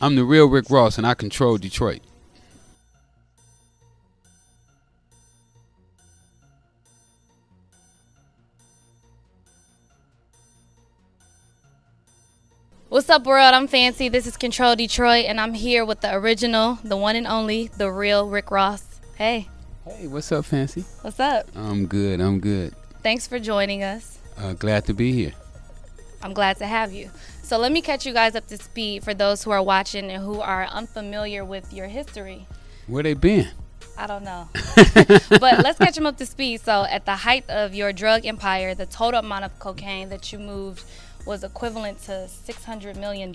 I'm the real Rick Ross, and I control Detroit. What's up, world? I'm Fancy. This is Control Detroit, and I'm here with the original, the one and only, the real Rick Ross. Hey. Hey, what's up, Fancy? What's up? I'm good. Thanks for joining us. Glad to be here. I'm glad to have you. So let me catch you guys up to speed for those who are watching and who are unfamiliar with your history. Where they been? I don't know. But let's catch them up to speed. So at the height of your drug empire, the total amount of cocaine that you moved was equivalent to $600 million,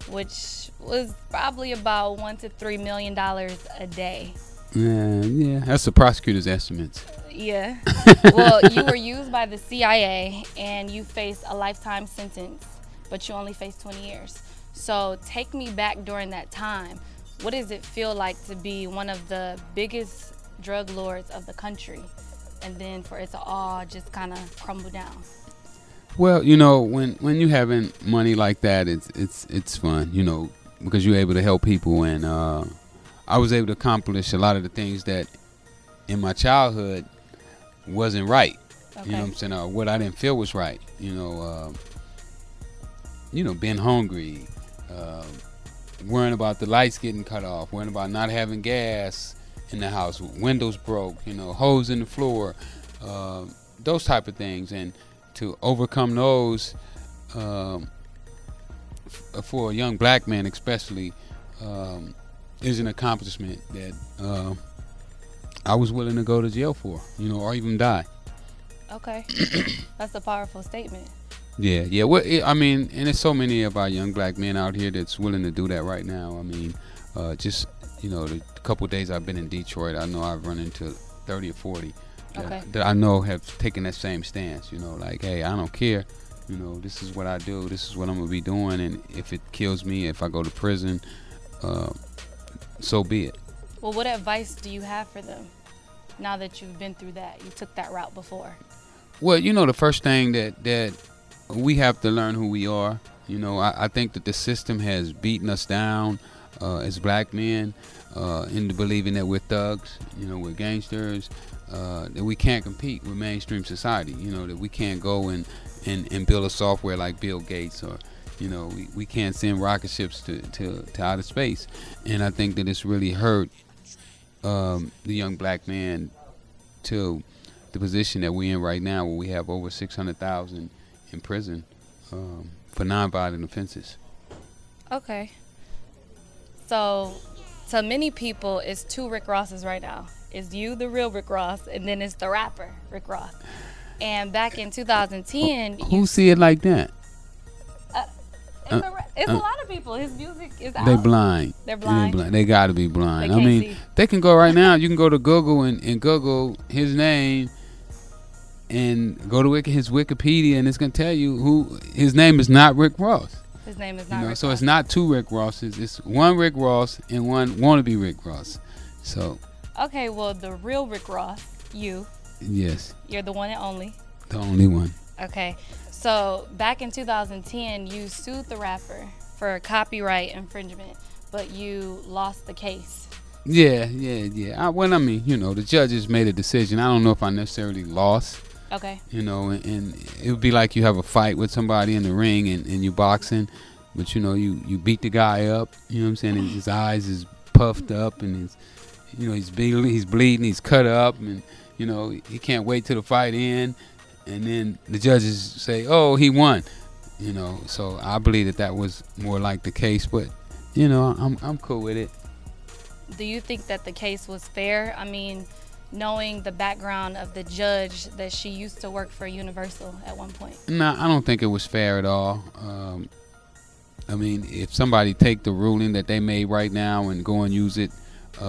which was probably about $1 to $3 million a day. Yeah, that's the prosecutor's estimates. Yeah. Well, you were used by the CIA, and you faced a lifetime sentence, but you only faced 20 years. So take me back during that time. What does it feel like to be one of the biggest drug lords of the country, and then for it to all just kind of crumble down? Well, when you having money like that, it's fun, because you're able to help people, and I was able to accomplish a lot of the things that in my childhood wasn't right. Okay. You know what I'm saying? What I didn't feel was right. Being hungry, worrying about the lights getting cut off, worrying about not having gas in the house, windows broke, holes in the floor, those type of things, and to overcome those, for a young black man especially, is an accomplishment that I was willing to go to jail for, or even die. Okay. That's a powerful statement. Yeah. Well, and there's so many of our young black men out here that's willing to do that right now. The couple of days I've been in Detroit, I know I've run into 30 or 40 that I know have taken that same stance. Like, hey, I don't care. This is what I do. This is what I'm gonna be doing, and if it kills me, if I go to prison, so be it. Well, what advice do you have for them now that you've been through that? You took that route before. Well, the first thing that we have to learn who we are. I think that the system has beaten us down as black men into believing that we're thugs, we're gangsters, that we can't compete with mainstream society, that we can't go and build a software like Bill Gates, or we can't send rocket ships to outer space. And I think that it's really hurt the young black man to the position that we're in right now, where we have over 600,000 in prison for nonviolent offenses. Okay. So to many people, it's two Rick Rosses right now. It's you, the real Rick Ross, and then it's the rapper Rick Ross. And back in 2010, who see it like that? It's a lot of people. His music is out. They blind. They're blind. They got to be blind. They can't see. They can go right now. You can go to Google and Google his name and go to his Wikipedia, and it's going to tell you who his name is. Not Rick Ross. His name is not Rick so Ross. It's not two Rick Rosses. It's one Rick Ross and one wannabe Rick Ross. So. Okay, well, the real Rick Ross, you. Yes. You're the one and only. The only one. Okay. So back in 2010, you sued the rapper for copyright infringement, but you lost the case. Yeah. The judges made a decision. I don't know if I necessarily lost. Okay. And it would be like you have a fight with somebody in the ring and you boxing, but you beat the guy up. You know what I'm saying? And his eyes is puffed up, and he's bleeding, he's cut up, and he can't wait till the fight end. And then the judges say, "Oh, he won," So I believe that was more like the case, but I'm cool with it. Do you think that the case was fair? Knowing the background of the judge, that she used to work for Universal at one point. No, I don't think it was fair at all. If somebody take the ruling that they made right now and go and use it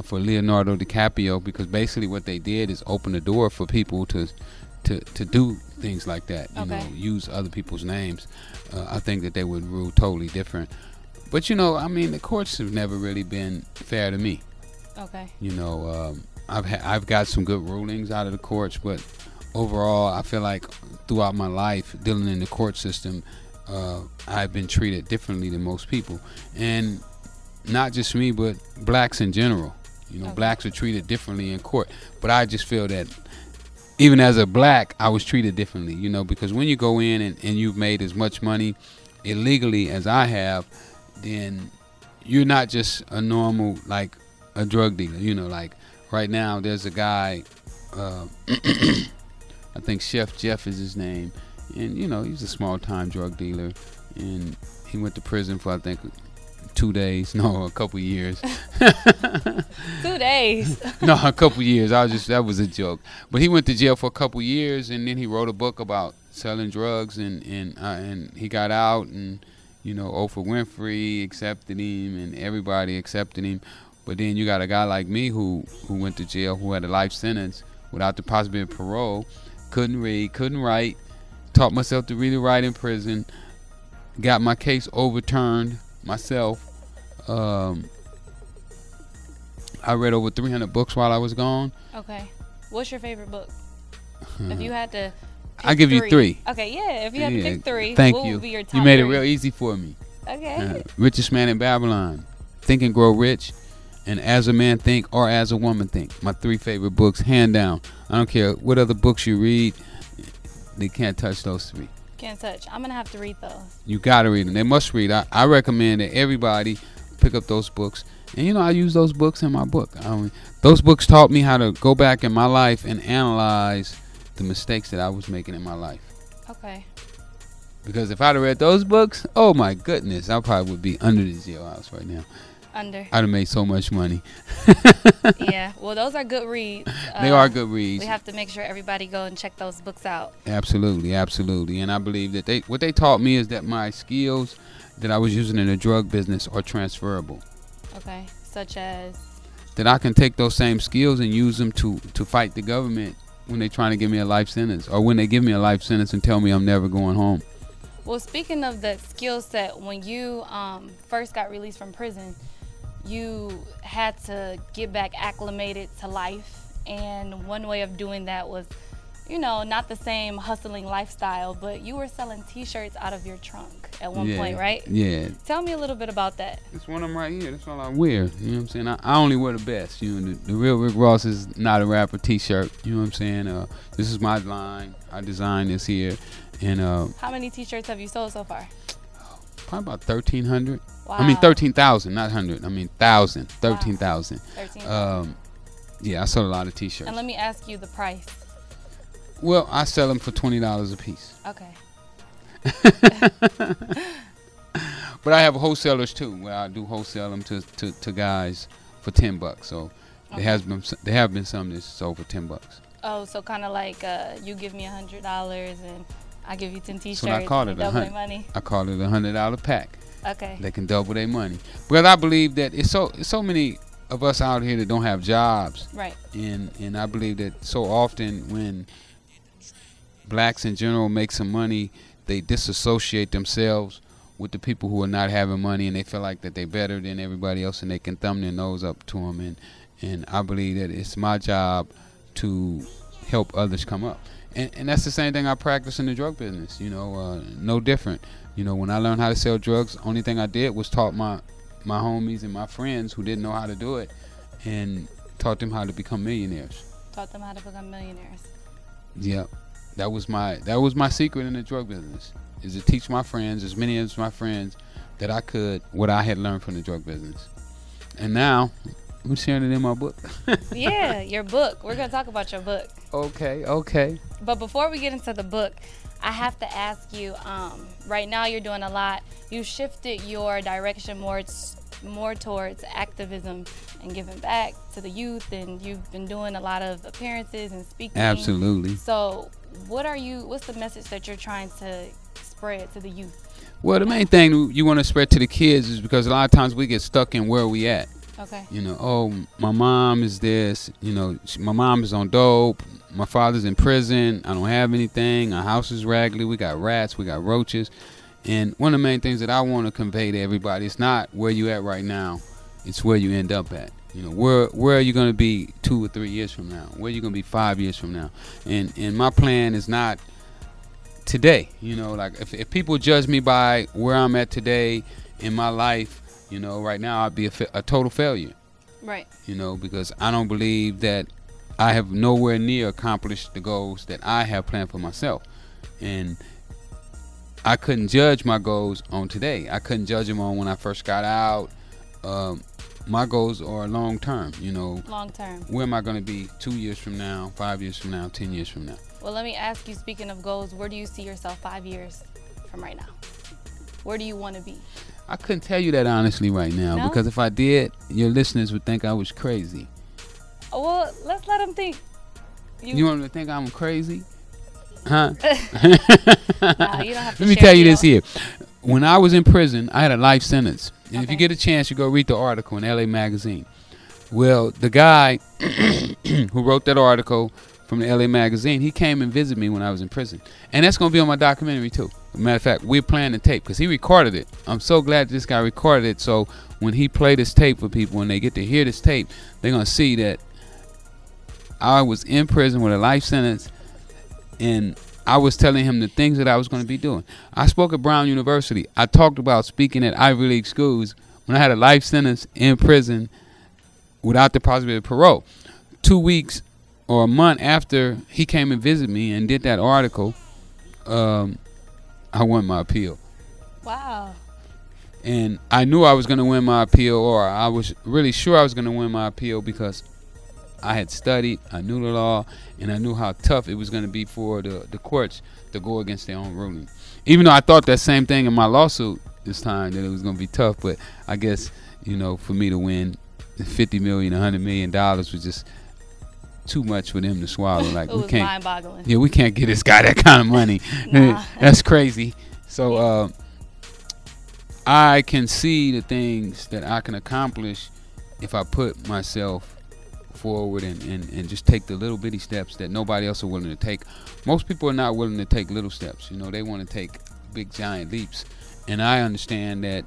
for Leonardo DiCaprio, because basically what they did is open the door for people to do things like that, use other people's names. I think that they would rule totally different. But the courts have never really been fair to me. Okay. I've got some good rulings out of the courts, but overall, I feel like throughout my life dealing in the court system, I've been treated differently than most people. And not just me, but blacks in general. You know, Okay. blacks are treated differently in court. But I just feel that even as a black, I was treated differently, you know, because when you go in and you've made as much money illegally as I have, then you're not just a normal, like, a drug dealer. You know, like, right now there's a guy, I think Chef Jeff is his name, and, you know, he's a small-time drug dealer, and he went to prison for, I think, 2 days. No, a couple years. 2 days. No, a couple years. That was a joke. But he went to jail for a couple years, and then he wrote a book about selling drugs, and he got out, and, you know, Oprah Winfrey accepted him, and everybody accepted him. But then you got a guy like me who went to jail, who had a life sentence without the possibility of parole, couldn't read, couldn't write, taught myself to read and write in prison, got my case overturned myself. I read over 300 books while I was gone. Okay. What's your favorite book? If you had to I'll give you 3. Okay, yeah. If you had to pick 3, Thank what you. would be your top You made it 3? real easy for me. Okay. Richest Man in Babylon, Think and Grow Rich, and As a Man Think or As a Woman Think. My 3 favorite books, hand down. I don't care what other books you read, they can't touch those 3. Can't touch. I'm gonna have to read those. You gotta read them. They must read. I recommend that everybody pick up those books. And, you know, I use those books in my book. Those books taught me how to go back in my life and analyze the mistakes that I was making in my life. Okay. Because if I'd have read those books, oh my goodness, I probably would be under the jailhouse right now. Under. I'd have made so much money. Yeah. Well, those are good reads. They are good reads. We have to make sure everybody go and check those books out. Absolutely, absolutely. And I believe that what they taught me is that my skills that I was using in the drug business are transferable. Okay. Such as. That I can take those same skills and use them to fight the government when they're trying to give me a life sentence, or when they give me a life sentence and tell me I'm never going home. Well, speaking of the skill set, when you first got released from prison, you had to get back acclimated to life. And one way of doing that was, you know, not the same hustling lifestyle, but you were selling T-shirts out of your trunk at one point, right? Yeah. Tell me a little bit about that. It's one of them right here. That's all I wear. You know what I'm saying? I only wear the best. You know, the real Rick Ross is not a rapper T-shirt. You know what I'm saying? This is my line. I designed this here. And how many T-shirts have you sold so far? Probably about 1,300. Wow. I mean 13,000, not 100. I mean 1,000. 13,000. 13,000. Yeah, I sold a lot of T-shirts. And let me ask you the price. Well, I sell them for $20 a piece. Okay. But I have wholesalers too, where I do wholesale them to guys for $10. So Okay. there have been some that's sold for $10. Oh, so kind of like you give me $100 and I give you 10 T-shirts. That's what I call and it. double their money. I call it a $100 pack. Okay. They can double their money. But I believe that it's so many of us out here that don't have jobs. Right. And I believe that so often when blacks in general make some money, they disassociate themselves with the people who are not having money, and they feel like that they're better than everybody else, and they can thumb their nose up to them. And I believe that it's my job to help others come up. And that's the same thing I practice in the drug business, you know, no different. You know, when I learned how to sell drugs, only thing I did was taught my homies and my friends who didn't know how to do it, and taught them how to become millionaires. Taught them how to become millionaires. Yeah, that was my secret in the drug business, is to teach my friends, as many as my friends that I could, what I had learned from the drug business. And now I'm sharing it in my book. Yeah, your book. We're gonna talk about your book. Okay. But before we get into the book, I have to ask you, right now you're doing a lot. You shifted your direction more towards activism and giving back to the youth, and you've been doing a lot of appearances and speaking. Absolutely. So what's the message that you're trying to spread to the youth? Well, the main thing you want to spread to the kids is because a lot of times we get stuck in where we at. Okay. You know, oh, my mom is this, you know, my mom is on dope, my father's in prison, I don't have anything, our house is raggedy, we got rats, we got roaches. And one of the main things that I want to convey to everybody, it's not where you at right now, it's where you end up at. You know, where are you going to be 2 or 3 years from now? Where are you going to be 5 years from now? And my plan is not today. You know, like if people judge me by where I'm at today in my life, You know, right now I'd be a total failure. Right. You know, because I don't believe that I have nowhere near accomplished the goals that I have planned for myself. And I couldn't judge my goals on today. I couldn't judge them on when I first got out. My goals are long term, you know. Long term. Where am I going to be 2 years from now, 5 years from now, 10 years from now? Well, let me ask you, speaking of goals, where do you see yourself 5 years from right now? Where do you want to be? I couldn't tell you that honestly right now, no? Because if I did, your listeners would think I was crazy. Oh, well, let's let them think. You want them to think I'm crazy? Huh? No, you don't have to. Let me tell you this here. When I was in prison, I had a life sentence. And if you get a chance, you go read the article in LA Magazine. Well, the guy who wrote that article from the LA Magazine, he came and visited me when I was in prison. And that's going to be on my documentary, too. As a matter of fact, we're playing the tape because he recorded it. I'm so glad this guy recorded it. So when he played this tape for people, when they get to hear this tape, they're going to see that I was in prison with a life sentence, and I was telling him the things that I was going to be doing. I spoke at Brown University. I talked about speaking at Ivy League schools when I had a life sentence in prison without the possibility of parole. 2 weeks or a month after he came and visited me and did that article, I won my appeal. Wow. And I knew I was going to win my appeal, or I was really sure I was going to win my appeal because I had studied, I knew the law, and I knew how tough it was going to be for the courts to go against their own ruling. Even though I thought that same thing in my lawsuit this time, that it was going to be tough, but I guess, you know, for me to win $50 million, $100 million was just too much for them to swallow. Like, it was mind-boggling. Yeah, we can't get this guy that kind of money. Nah. That's crazy. So I can see the things that I can accomplish if I put myself forward and just take the little bitty steps that nobody else is willing to take. Most people are not willing to take little steps. You know, they want to take big giant leaps. And I understand that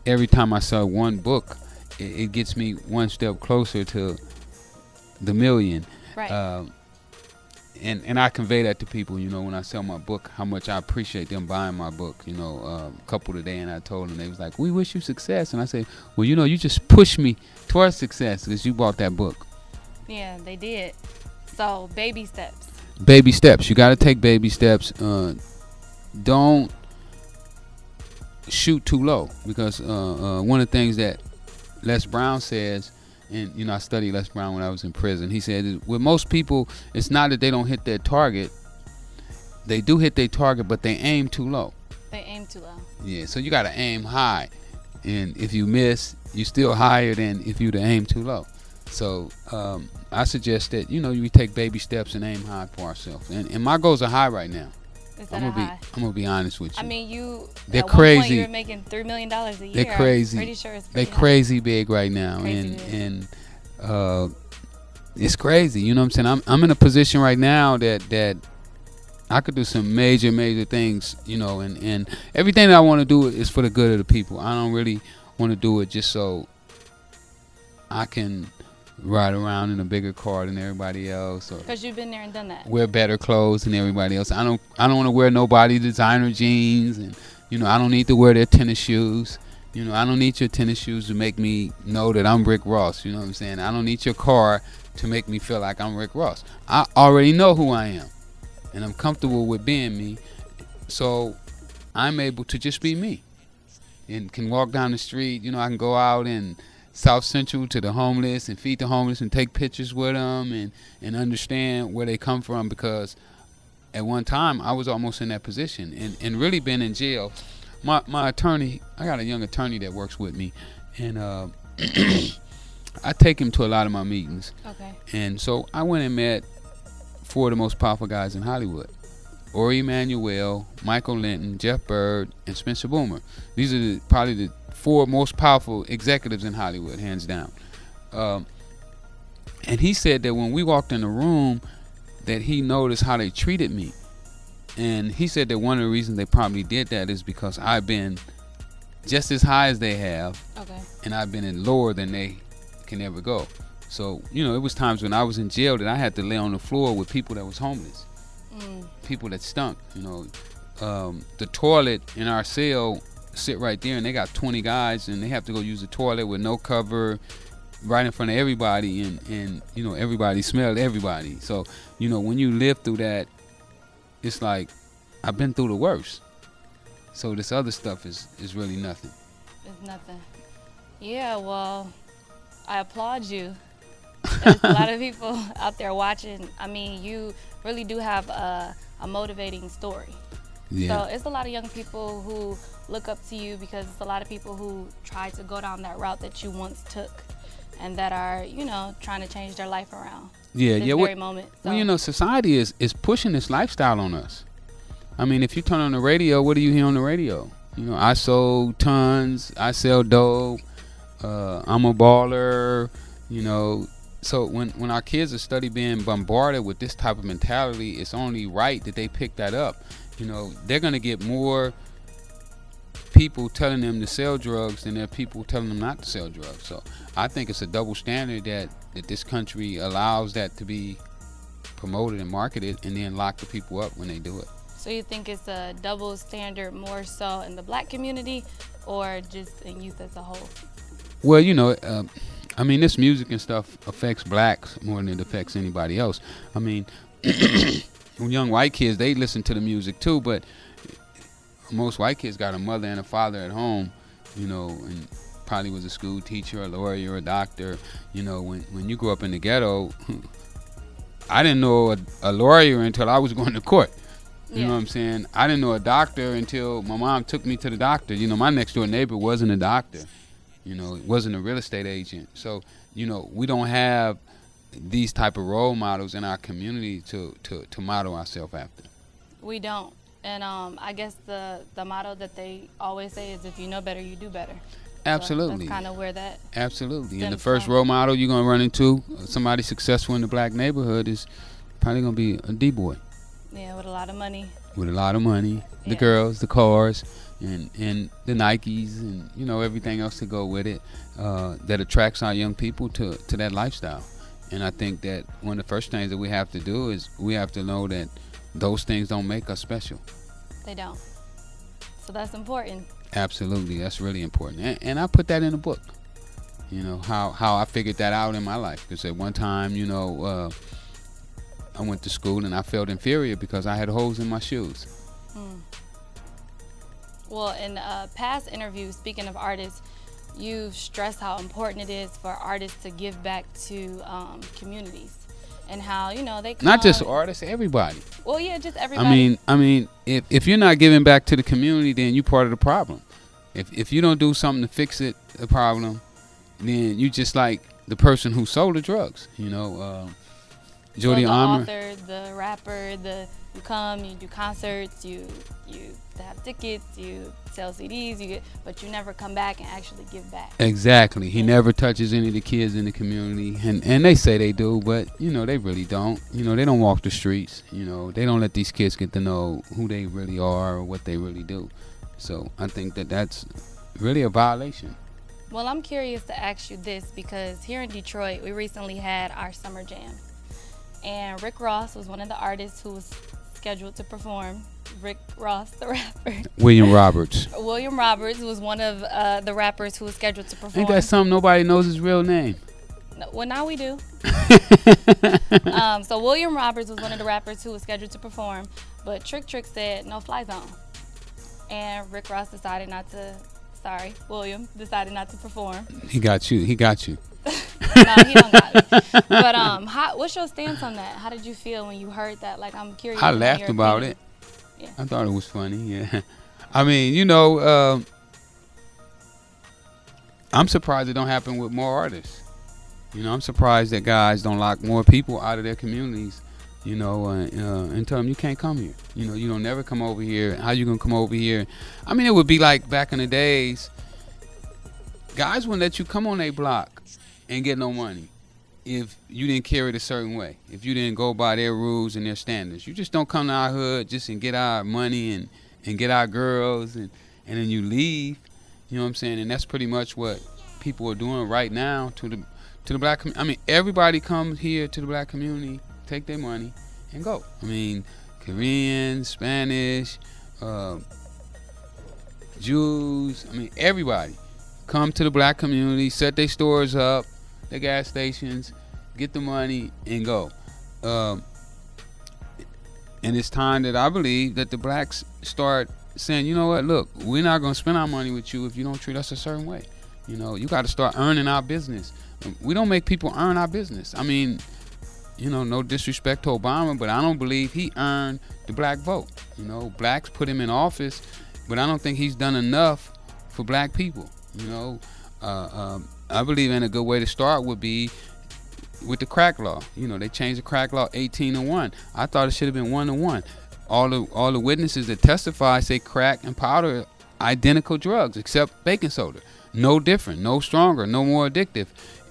every time I sell one book, it gets me one step closer to the million. Right. And I convey that to people, you know, when I sell my book, how much I appreciate them buying my book. You know, a couple today, and I told them, they was like, we wish you success. And I said, well, you know, you just pushed me towards success because you bought that book. Yeah, they did. So, baby steps. Baby steps. You got to take baby steps. Don't shoot too low, because one of the things that Les Brown says, and, you know, I studied Les Brown when I was in prison. He said, with most people, it's not that they don't hit their target. They do hit their target, but they aim too low. They aim too low. Yeah, so you got to aim high. And if you miss, you're still higher than if you'd aim too low. So I suggest that, you know, we take baby steps and aim high for ourselves. And my goals are high right now. Is that high? I'm gonna be honest with you. I mean, they're at crazy. One point you were making $3 million a year. They're crazy. I'm pretty sure it's pretty they're crazy big right now, and it's crazy. You know what I'm saying? I'm in a position right now that I could do some major things. You know, and everything that I want to do is for the good of the people. I don't really want to do it just so I can ride around in a bigger car than everybody else, or because you've been there and done that. Wear better clothes than everybody else. I don't want to wear nobody designer jeans, and, you know, I don't need to wear their tennis shoes. You know, I don't need your tennis shoes to make me know that I'm Rick Ross. You know what I'm saying? I don't need your car to make me feel like I'm Rick Ross. I already know who I am, and I'm comfortable with being me, so I'm able to just be me and can walk down the street. You know, I can go out and South Central to the homeless and feed the homeless and take pictures with them and understand where they come from, because at one time I was almost in that position and really been in jail. My attorney, I got a young attorney that works with me, and I take him to a lot of my meetings. Okay. And so I went and met 4 of the most powerful guys in Hollywood: Ori Emanuel, Michael Linton, Jeff Bird, and Spencer Boomer. These are probably the 4 most powerful executives in Hollywood, hands down. And he said that when we walked in the room, that he noticed how they treated me. And he said that one of the reasons they probably did that is because I've been just as high as they have. Okay. And I've been in lower than they can ever go. So, you know, it was times when I was in jail that I had to lay on the floor with people that was homeless, people that stunk. You know, the toilet in our cell sit right there and they got 20 guys and they have to go use the toilet with no cover right in front of everybody, and you know, everybody smelled everybody. So, you know, when you live through that, it's like, I've been through the worst. So this other stuff is really nothing. It's nothing. Yeah, well, I applaud you. There's a lot of people out there watching. I mean, you really do have a motivating story. Yeah. So it's a lot of young people who look up to you because it's a lot of people who try to go down that route that you once took and that are, you know, trying to change their life around. Yeah, this yeah. very moment. So. Well, you know, society is pushing this lifestyle on us. I mean, if you turn on the radio, what do you hear on the radio? You know, I sold tons, I sell dope, I'm a baller, you know. So when our kids are study being bombarded with this type of mentality, it's only right that they pick that up. You know, they're going to get more people telling them to sell drugs than there are people telling them not to sell drugs. So I think it's a double standard that this country allows that to be promoted and marketed and then lock the people up when they do it. So you think it's a double standard more so in the black community or just in youth as a whole? Well, you know, I mean, this music and stuff affects blacks more than it affects anybody else. I mean, young white kids, they listen to the music too, but most white kids got a mother and a father at home, you know, and probably was a school teacher, a lawyer, a doctor. You know, when you grew up in the ghetto, I didn't know a lawyer until I was going to court. You know what I'm saying? I didn't know a doctor until my mom took me to the doctor. You know, my next door neighbor wasn't a doctor. You know, it wasn't a real estate agent. So, you know, we don't have these type of role models in our community to model ourselves after. We don't. And I guess the motto that they always say is, if you know better, you do better. Absolutely. So that's kind of where that absolutely. And the first role model you're going to run into, somebody successful in the black neighborhood, is probably going to be a D-boy. Yeah, with a lot of money. With a lot of money. The girls, the cars, and the Nikes, and, you know, everything else to go with it, that attracts our young people to that lifestyle. And I think that one of the first things that we have to do is we have to know that those things don't make us special. They don't. So that's important. Absolutely. That's really important. And I put that in a book, you know, how I figured that out in my life. Because at one time, you know, I went to school and I felt inferior because I had holes in my shoes. Well, in past interviews, speaking of artists, you've stressed how important it is for artists to give back to communities, and how, you know, they come, not just artists, everybody. Well, yeah, just everybody. I mean, if you're not giving back to the community, then you're part of the problem. If you don't do something to fix the problem, then you just like the person who sold the drugs. You know, Jody Armour, the author, the rapper, you come, you do concerts, you have tickets, you sell CDs, but you never come back and actually give back. Exactly. He never touches any of the kids in the community, and they say they do, but, you know, they really don't. You know, they don't walk the streets. You know, they don't let these kids get to know who they really are or what they really do. So I think that that's really a violation. Well, I'm curious to ask you this, because here in Detroit, we recently had our summer jam, and Rick Ross was one of the artists who was scheduled to perform. Rick Ross, the rapper. William Roberts. William Roberts was one of the rappers who was scheduled to perform. Ain't that something? Nobody knows his real name. No, well, now we do. So William Roberts was one of the rappers who was scheduled to perform, but Trick said no fly zone. And Rick Ross decided not to, William decided not to perform. He got you. He got you. No, he don't got me. But what's your stance on that? How did you feel when you heard that? Like, I'm curious. I laughed about it. Yeah. I thought it was funny. Yeah. I mean, you know, I'm surprised it don't happen with more artists. You know, I'm surprised that guys don't lock more people out of their communities, you know, and tell them you can't come here. You know, you don't never come over here. How you gonna come over here? I mean, it would be like back in the days, guys wouldn't let you come on their block and get no money if you didn't carry it a certain way, if you didn't go by their rules and their standards. You just don't come to our hood just and get our money and get our girls and then you leave. You know what I'm saying? And that's pretty much what people are doing right now to the black community. I mean, everybody comes here to the black community, take their money, and go. I mean, Korean, Spanish, Jews, I mean, everybody come to the black community, set their stores up, their gas stations, get the money, and go. And it's time that I believe that the blacks start saying, you know what, look, we're not going to spend our money with you if you don't treat us a certain way. You know, you got to start earning our business. We don't make people earn our business. I mean, you know, no disrespect to Obama, but I don't believe he earned the black vote. You know, blacks put him in office, but I don't think he's done enough for black people. You know, I believe in a good way to start would be with the crack law. You know, they changed the crack law 18-1. I thought it should have been 1-1. All the witnesses that testify say crack and powder are identical drugs except baking soda. No different, no stronger, no more addictive.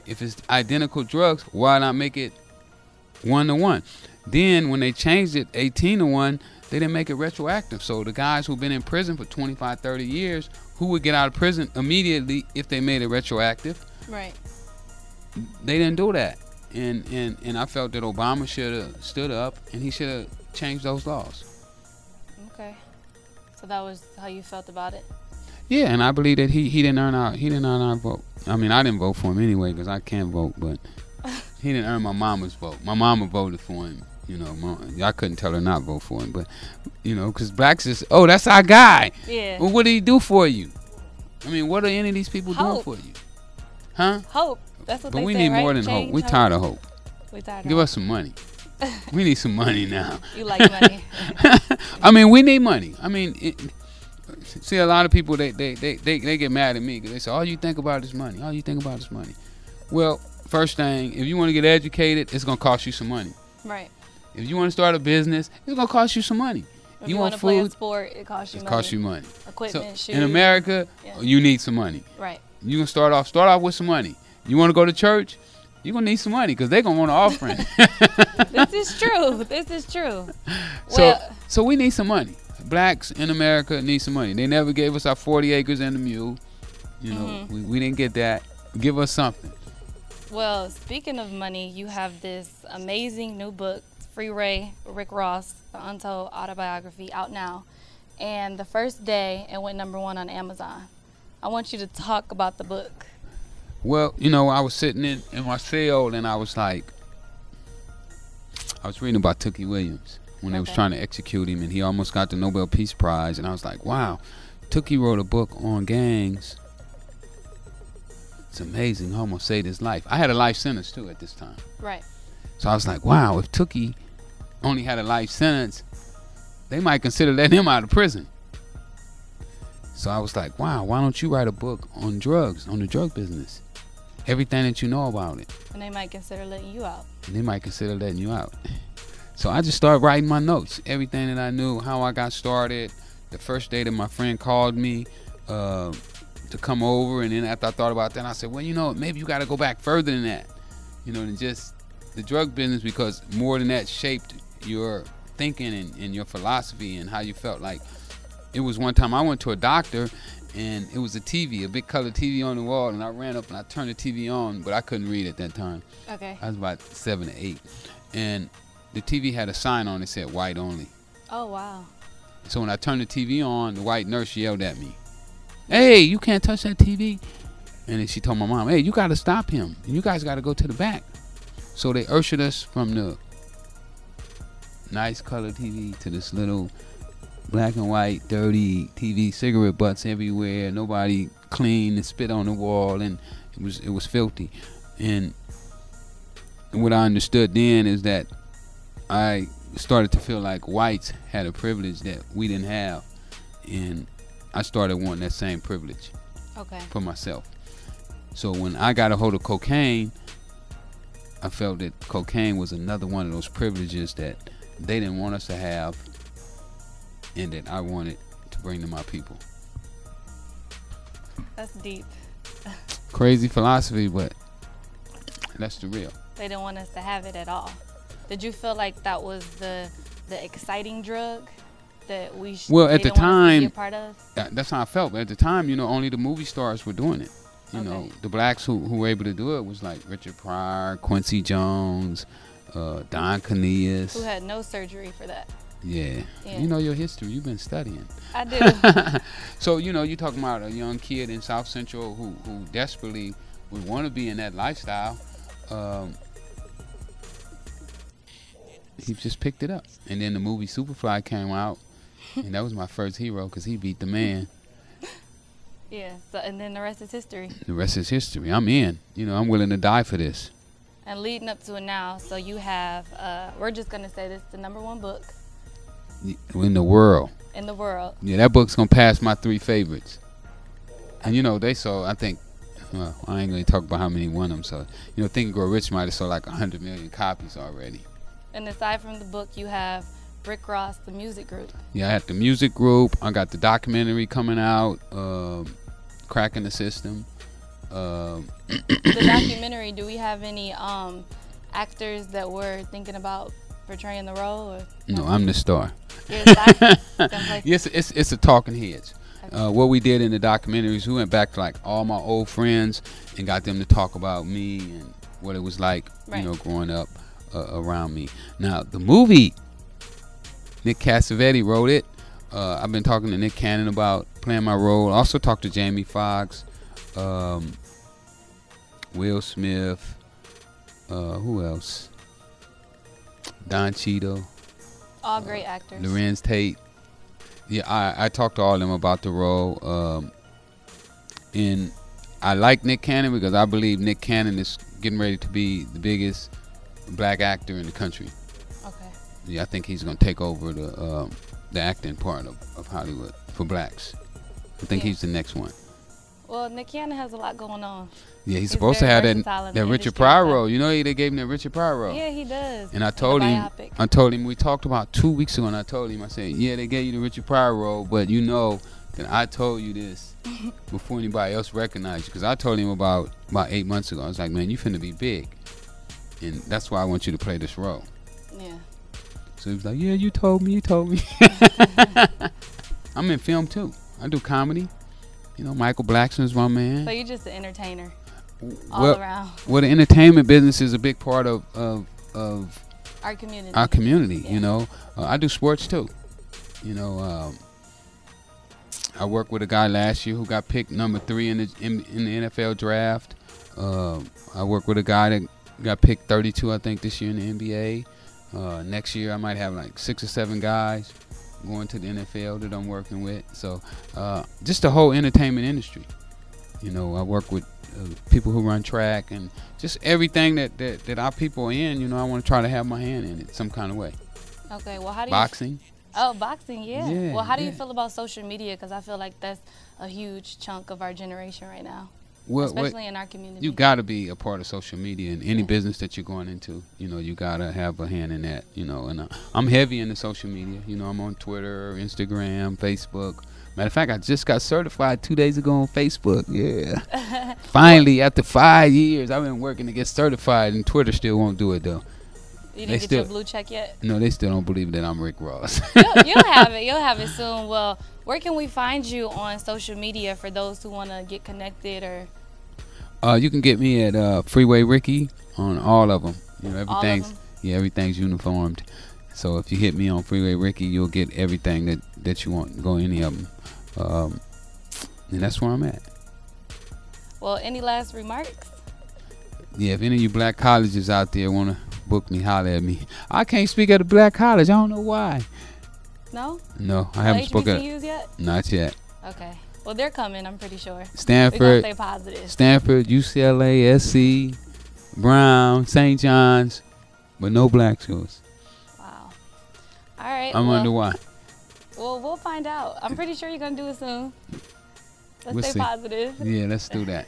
If it's identical drugs, why not make it 1-1? Then when they changed it 18-1, they didn't make it retroactive. So the guys who've been in prison for 25, 30 years, who would get out of prison immediately if they made it retroactive? Right. They didn't do that. And I felt that Obama should have stood up and he should have changed those laws. Okay. So that was how you felt about it? Yeah, and I believe that he didn't earn our vote. I mean, I didn't vote for him anyway because I can't vote, but he didn't earn my mama's vote. My mama voted for him. You know, I couldn't tell her not vote for him, but you know, because blacks is, oh, that's our guy. Yeah. Well, what did he do for you? I mean, what are any of these people doing for you? Huh? Hope. That's what but they we say, need right? more than Change, hope. We tired of hope. We tired of Give hope. us some money. We need some money now. You like money. I mean, we need money. I mean, see, a lot of people, they get mad at me because they say, all you think about is money. All you think about is money. Well, first thing, if you want to get educated, it's going to cost you some money. Right. If you want to start a business, it's going to cost you some money. If you want to play a sport, it costs you money. It costs you money. Equipment, shoes. In America, you need some money. Right. You can start off with some money. You want to go to church, you're going to need some money because they're going to want an offering. This is true. This is true. So we need some money. Blacks in America need some money. They never gave us our 40 acres and a mule. You know, we didn't get that. Give us something. Well, speaking of money, you have this amazing new book, Freeway, Rick Ross, The Untold Autobiography, out now. And the first day, it went #1 on Amazon. I want you to talk about the book. Well, you know, I was sitting in my cell and I was like, I was reading about Tookie Williams when they was trying to execute him and he almost got the Nobel Peace Prize. And I was like, wow, Tookie wrote a book on gangs. It's amazing. He almost saved his life. I had a life sentence too at this time. Right. So I was like, wow, if Tookie only had a life sentence, they might consider letting him out of prison. So I was like, wow, why don't you write a book on drugs, on the drug business? Everything that you know about it. And they might consider letting you out. And they might consider letting you out. So I just started writing my notes. Everything that I knew, how I got started. The first day that my friend called me to come over. And then after I thought about that, I said, well, you know, maybe you got to go back further than that. You know, than just the drug business, because more than that shaped your thinking and your philosophy and how you felt. Like, it was one time I went to a doctor and it was a TV, a big color TV on the wall, and I ran up and I turned the TV on, but I couldn't read at that time. Okay. I was about 7 or 8. And the TV had a sign on it that said white only. Oh, wow. So when I turned the TV on, the white nurse yelled at me, hey, you can't touch that TV. And then she told my mom, hey, you got to stop him. You guys got to go to the back. So they ushered us from the nice color TV to this little black and white, dirty TV, cigarette butts everywhere, nobody clean, and spit on the wall, and it was filthy. And what I understood then is that I started to feel like whites had a privilege that we didn't have, and I started wanting that same privilege for myself. So when I got a hold of cocaine, I felt that cocaine was another one of those privileges that they didn't want us to have, and that I wanted to bring to my people. That's deep. Crazy philosophy, but that's the real. They didn't want us to have it at all. Did you feel like that was the exciting drug that we should at the time be a part of? That's how I felt. But at the time, you know, only the movie stars were doing it. You know, the blacks who were able to do it was like Richard Pryor, Quincy Jones, Don Cornelius. Who had no surgery for that. Yeah. Yeah. You know your history. You've been studying. I do. So, you know, you're talking about a young kid in South Central who desperately would want to be in that lifestyle. He just picked it up. And then the movie Superfly came out, and that was my first hero because he beat the man. Yeah. So, and then the rest is history. The rest is history. I'm in. You know, I'm willing to die for this. And leading up to it now, so you have, we're just going to say this is the #1 book In the world. in the world. Yeah, that book's going to pass my 3 favorites. And, you know, they sold, I think, well, I ain't going to talk about how many won them. So, you know, Think and Grow Rich might have sold like 100 million copies already. And aside from the book, you have Rick Ross, the music group. Yeah, I had the music group. I got the documentary coming out, Cracking the System. The documentary, do we have any actors that we're thinking about portraying the role? Or No, I'm the star. Yes, Yes, it's a talking heads. What we did in the documentaries, we went back to like all my old friends and got them to talk about me and what it was like, Right. you know, growing up around me. Now, the movie, Nick Cassavetes wrote it. I've been talking to Nick Cannon about playing my role. I also talked to Jamie Foxx, Will Smith, who else? Don Cheadle. all great actors. Lorenz Tate. Yeah, I talked to all of them about the role. And I like Nick Cannon because I believe Nick Cannon is getting ready to be the biggest black actor in the country. Okay. Yeah, I think he's going to take over the acting part of Hollywood for blacks. I think Yeah. he's the next one. Well, Nick Cannon has a lot going on. Yeah, he's supposed to have very versatile in that the Richard industry, Pryor so- role. You know, they gave him that Richard Pryor role. Yeah, he does. And I The told him, biopic. we talked about 2 weeks ago, and I told him, I said, yeah, they gave you the Richard Pryor role, but you know that I told you this before anybody else recognized you. Because I told him about 8 months ago. I was like, man, you finna be big. And that's why I want you to play this role. Yeah. So he was like, yeah, you told me. I'm in film, too. I do comedy. You know, Michael Blackson's my man. So you're just an entertainer Well, around. Well, the entertainment business is a big part of Our community. our community. Yeah. You know, I do sports too. You know, I worked with a guy last year who got picked number 3 in the NFL draft. I worked with a guy that got picked 32, I think, this year in the NBA. Next year, I might have like 6 or 7 guys going to the NFL that I'm working with. So, just the whole entertainment industry. You know, I work with people who run track and just everything that our people are in. You know, I want to try to have my hand in it some kind of way. Okay, well, how do you... Boxing. Oh, boxing, yeah. Yeah, Well, how do you yeah. feel about social media? Because I feel like that's a huge chunk of our generation right now, Well, especially in our community. you got to be a part of social media in any business that you're going into. You know, you got to have a hand in that, you know. And I'm heavy into social media. You know, I'm on Twitter, Instagram, Facebook. Matter of fact, I just got certified 2 days ago on Facebook. Yeah. Finally, after 5 years, I've been working to get certified, and Twitter still won't do it, though. You they didn't get your still- blue check yet? No, they still don't believe that I'm Rick Ross. You'll have it. You'll have it soon. Well, where can we find you on social media for those who want to get connected or... You can get me at Freeway Ricky on all of them. You know, All of everything's them? everything's uniformed. So if you hit me on Freeway Ricky, you'll get everything that you want. Go any of them, and that's where I'm at. Well, any last remarks? Yeah, if any of you black colleges out there want to book me, holler at me. I can't speak at a black college. I don't know why. No? No, I No haven't spoken. HBCUs yet? Not yet. Okay. Well, they're coming, I'm pretty sure. We're going to Stanford, stay positive. Stanford, UCLA, SC, Brown, St. John's, but no black schools. Wow. All right. I well, wonder why. Well, we'll find out. I'm pretty sure you're going to do it soon. Let's We'll stay see. positive. Yeah, let's do that.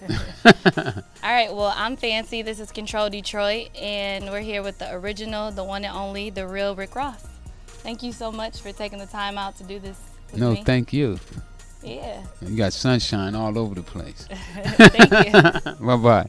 All right. Well, I'm Fancy. This is Control Detroit, and we're here with the original, the one and only, the real Rick Ross. Thank you so much for taking the time out to do this with No, me. thank you. Yeah. You got sunshine all over the place. Thank you. Bye-bye.